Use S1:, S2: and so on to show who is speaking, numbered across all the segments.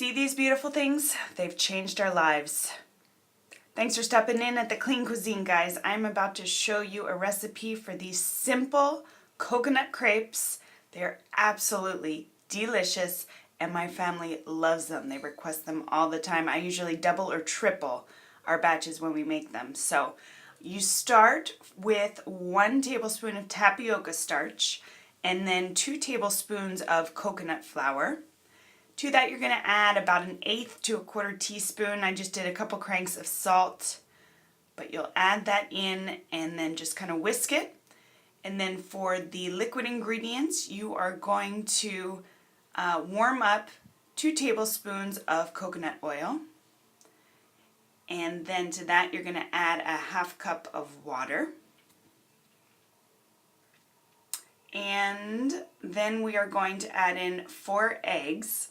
S1: See these beautiful things? They've changed our lives. Thanks for stopping in at the Clean Cuisine, guys. I'm about to show you a recipe for these simple coconut crepes. They're absolutely delicious and my family loves them. They request them all the time. I usually double or triple our batches when we make them. So you start with 1 tablespoon of tapioca starch and then 2 tablespoons of coconut flour. To that, you're going to add about 1/8 to 1/4 teaspoon. I just did a couple cranks of salt, but you'll add that in and then just kind of whisk it. And then for the liquid ingredients, you are going to warm up 2 tablespoons of coconut oil. And then to that, you're going to add a 1/2 cup of water. And then we are going to add in 4 eggs.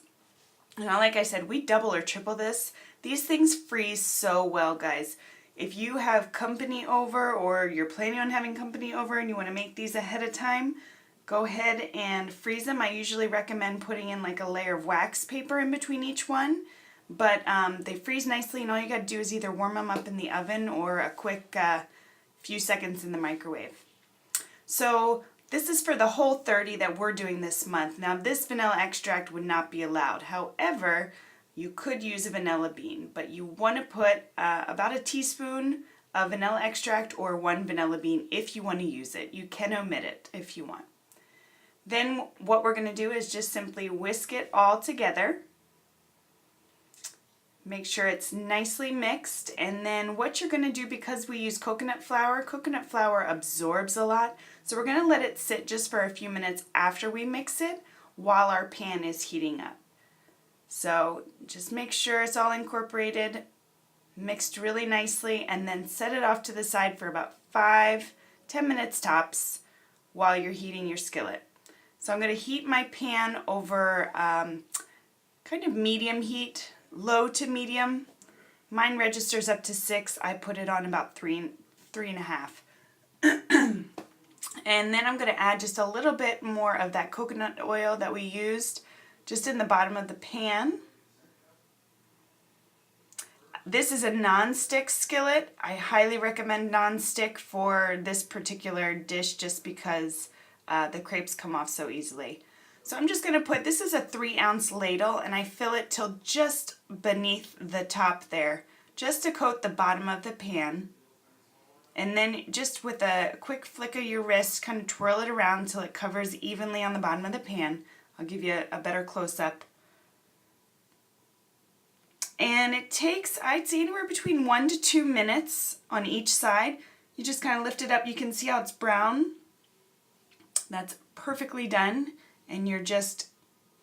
S1: Now, like I said, we double or triple this. These things freeze so well, guys. If you have company over or you're planning on having company over and you want to make these ahead of time, go ahead and freeze them. I usually recommend putting in like a layer of wax paper in between each one. But they freeze nicely and all you got to do is either warm them up in the oven or a quick few seconds in the microwave. So this is for the whole 30 that we're doing this month. Now this vanilla extract would not be allowed. However, you could use a vanilla bean, but you want to put about a teaspoon of vanilla extract or 1 vanilla bean if you want to use it. You can omit it if you want. Then what we're going to do is just simply whisk it all together. Make sure it's nicely mixed, and then what you're going to do, because we use coconut flour absorbs a lot, so we're going to let it sit just for a few minutes after we mix it while our pan is heating up. So just make sure it's all incorporated, mixed really nicely, and then set it off to the side for about 5-10 minutes tops while you're heating your skillet. So I'm going to heat my pan over kind of medium heat, low to medium. Mine registers up to 6. I put it on about 3.5. And then I'm going to add just a little bit more of that coconut oil that we used just in the bottom of the pan. This is a non-stick skillet. I highly recommend non-stick for this particular dish just because the crepes come off so easily. So I'm just going to put, this is a 3-ounce ladle, and I fill it till just beneath the top there, just to coat the bottom of the pan. And then just with a quick flick of your wrist, kind of twirl it around until it covers evenly on the bottom of the pan. I'll give you a better close-up. And it takes, I'd say, anywhere between 1 to 2 minutes on each side. You just kind of lift it up. You can see how it's brown. That's perfectly done. And you're just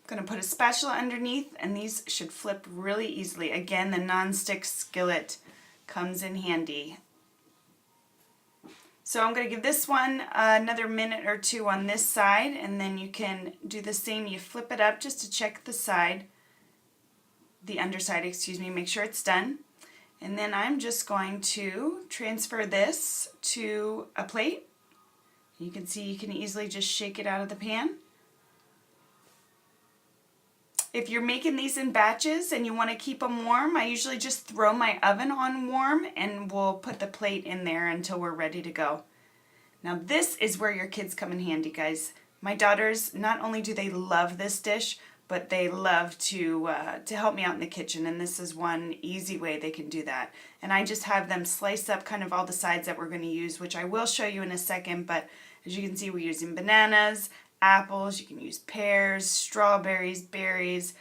S1: going to put a spatula underneath, and these should flip really easily. Again, the non-stick skillet comes in handy. So I'm going to give this one another minute or 2 on this side, and then you can do the same. You flip it up just to check the side, the underside, excuse me, make sure it's done. And then I'm just going to transfer this to a plate. You can see you can easily just shake it out of the pan. If you're making these in batches and you want to keep them warm, I usually just throw my oven on warm and we'll put the plate in there until we're ready to go. Now this is where your kids come in handy, guys. My daughters, not only do they love this dish, but they love to help me out in the kitchen, and this is one easy way they can do that. And I just have them slice up kind of all the sides that we're going to use, which I will show you in a second, but as you can see, we're using bananas, apples, you can use pears, strawberries, berries.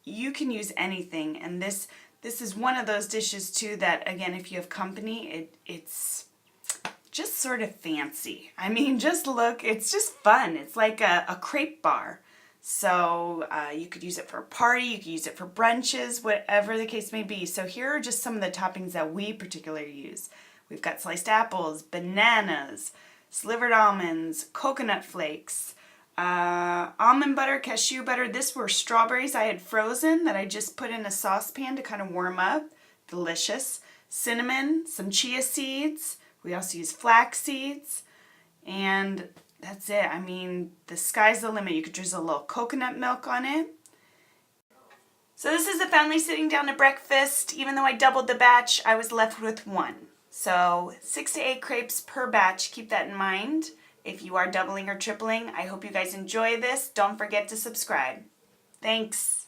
S1: You can use anything, and this is one of those dishes too that, again, if you have company, it's just sort of fancy. I mean, just look, it's just fun. It's like a crepe bar. So you could use it for a party, you could use it for brunches, whatever the case may be. So here are just some of the toppings that we particularly use. We've got sliced apples, bananas, slivered almonds, coconut flakes, almond butter, cashew butter. This were strawberries I had frozen that I just put in a saucepan to kind of warm up. Delicious. Cinnamon, some chia seeds. We also use flax seeds. And that's it. I mean, the sky's the limit. You could drizzle a little coconut milk on it. So this is the family sitting down to breakfast. Even though I doubled the batch, I was left with 1. So 6 to 8 crepes per batch. Keep that in mind. If you are doubling or tripling, I hope you guys enjoy this. Don't forget to subscribe. Thanks.